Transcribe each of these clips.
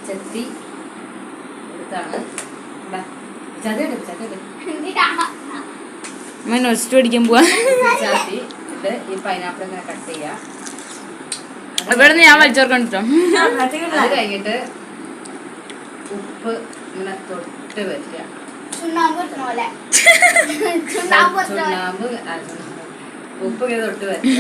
ചെത്തി എടുത്താണ് നൊസ്റ്റ് പഠിക്കാൻ പോവാ. ചാത്തി ഇത് ഈ പൈനാപ്പിൾ ഇങ്ങനെ കട്ട് ചെയ്യാം. ഇവിടെ നിന്ന് ഞാൻ വലിച്ചോർക്കണ്ടോ. അത് കഴിഞ്ഞിട്ട് ഉപ്പ് ഇങ്ങനെ തൊട്ട് വരിക. ചുണ്ണാമ്പ് ഉപ്പ് ഇങ്ങനെ തൊട്ട് വരിക.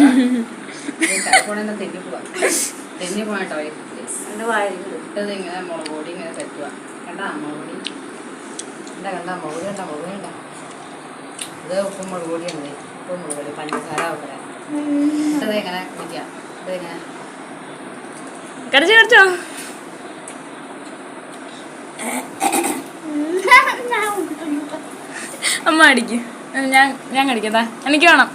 തെന്നി പോകട്ടോ ഇട്ടത് ഇങ്ങനെ മുളക് പൊടി ഇങ്ങനെ തട്ടുക. കണ്ടാ മുളക് പൊടി കണ്ട മുളക് കണ്ട മുളക് കണ്ട ഇത് ഉപ്പും മുളക് പൊടിയാണ്. ഉപ്പും മുളക് പൊടി പഞ്ചസാര വെക്കണേ. ഇട്ടത് ഇങ്ങനെ കുടിക്കുക. ഇതിങ്ങനെ കടിച്ചോ അമ്മ അടിക്ക്. ഞാൻ കടിക്കട്ടാ. എനിക്ക് വേണം.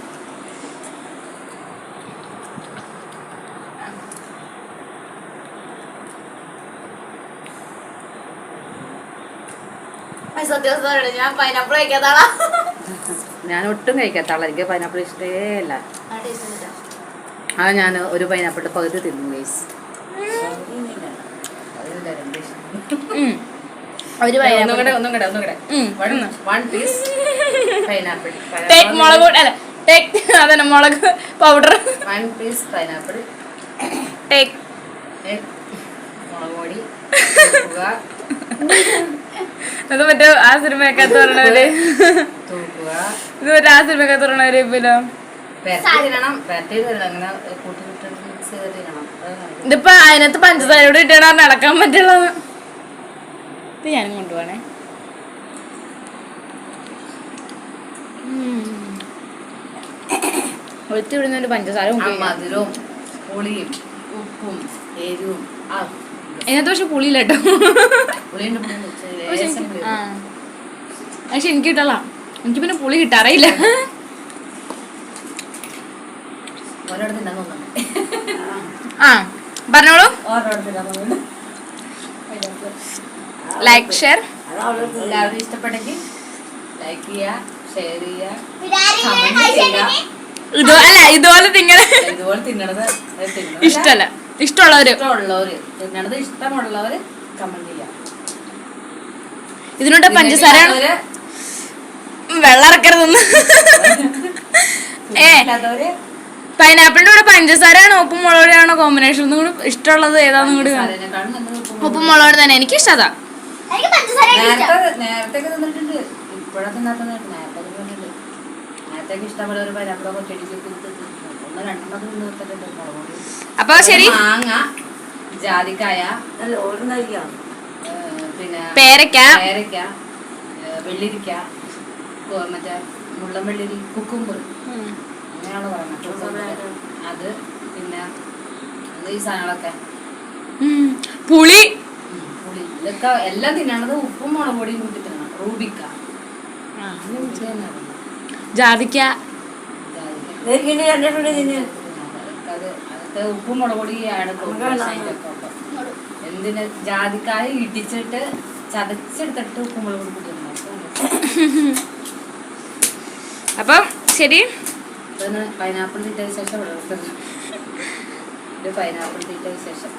ഞാൻ ഒട്ടും കഴിക്കാത്താളാ. എനിക്ക് പൈനാപ്പിൾ ഇഷ്ടമേ അല്ല. അത് ഞാൻ ഒരു പൈനാപ്പിൾ പകുതി തിന്നു ഗൈസ്. മുളക് പൗഡർ മുളക് പൊടി ഇത് മറ്റേ ആ സിനിമയൊക്കകത്ത് പറഞ്ഞവര് ഇത് മറ്റേ ആ സിനിമയൊക്കകത്ത് പറഞ്ഞവര് പിന്നെ ഇതിപ്പോ അതിനകത്ത് പഞ്ചസാരയോട് ഇട്ടാണ് നടക്കാൻ പറ്റുള്ളത്. ഇത് ഞാനും കൊണ്ടുപോണേ. ഒഴിച്ചു വിടുന്നതിന്റെ പഞ്ചസാര മധുരവും പുളിയും ഉപ്പും എരിവും അതിനകത്ത് പക്ഷെ പുളിയില്ല കേട്ടോ. പക്ഷെ എനിക്ക് കിട്ടല്ല. എനിക്ക് പിന്നെ പുളി കിട്ടാറിയില്ല. ആ പറഞ്ഞോളൂ. ലൈക്ക് ഷെയർ എല്ലാവരും ഇഷ്ടപ്പെട്ടെങ്കിൽ ലൈക്ക് ചെയ്യുക, ഷെയർ ചെയ്യുക. ഇതുപോലെ തിന്നണത് ഇഷ്ടമല്ല. ഇഷ്ടമുള്ളവര് തിന്നണത് ഇഷ്ടമുള്ളവര് കമന്റ് ചെയ്യാം. ഇതിനോട് പഞ്ചസാര വെള്ളം ഇറക്കരുതെന്ന്. പൈനാപ്പിളിന്റെ കൂടെ പഞ്ചസാരയാണോ ഉപ്പും മുളകുപൊടിയാണോ കോമ്പിനേഷൻ ഒന്നും കൂടി ഇഷ്ടമുള്ളത് ഏതാന്നും കൂടി? ഉപ്പും മുളകുപൊടി തന്നെ എനിക്ക് ഇഷ്ടതാ. നേരത്തെ തിന്നിട്ടുണ്ട്. ഇപ്പോഴാ തിന്നാത്ത നേരത്തേക്ക് ഇഷ്ടംപോലെ ഒരു പൈനാപ്പിളൊക്കെ അപ്പൊ ശരി. മാങ്ങ, ജാതിക്കായ, പിന്നെ പേരക്ക, വെള്ളിരിക്ക, മറ്റേ മുള്ളം വെള്ളിരി, കുക്കുമ്പർ അങ്ങനെയാണ് പറയുന്നത്. അത് പിന്നെ ഈ സാധനങ്ങളൊക്കെ പുളി ഇതൊക്കെ എല്ലാം തിന്നണത് ഉപ്പും മുളക് പൊടിയും കൂട്ടി തിന്നണം. റൂബിക്ക, ജാതിക്ക, അതൊക്കെ ഉപ്പും മുളക് പൊടിയാണ്. എന്തിന് ജാതിക്കായ ഇടിച്ചിട്ട് ചതച്ചെടുത്തിട്ട് ഉപ്പും മുളക് പൊടി കൂട്ടി. അപ്പം ശരി. പൈനാപ്പിൾ തീറ്റ ശേഷം പൈനാപ്പിൾ തീറ്റ ശേഷം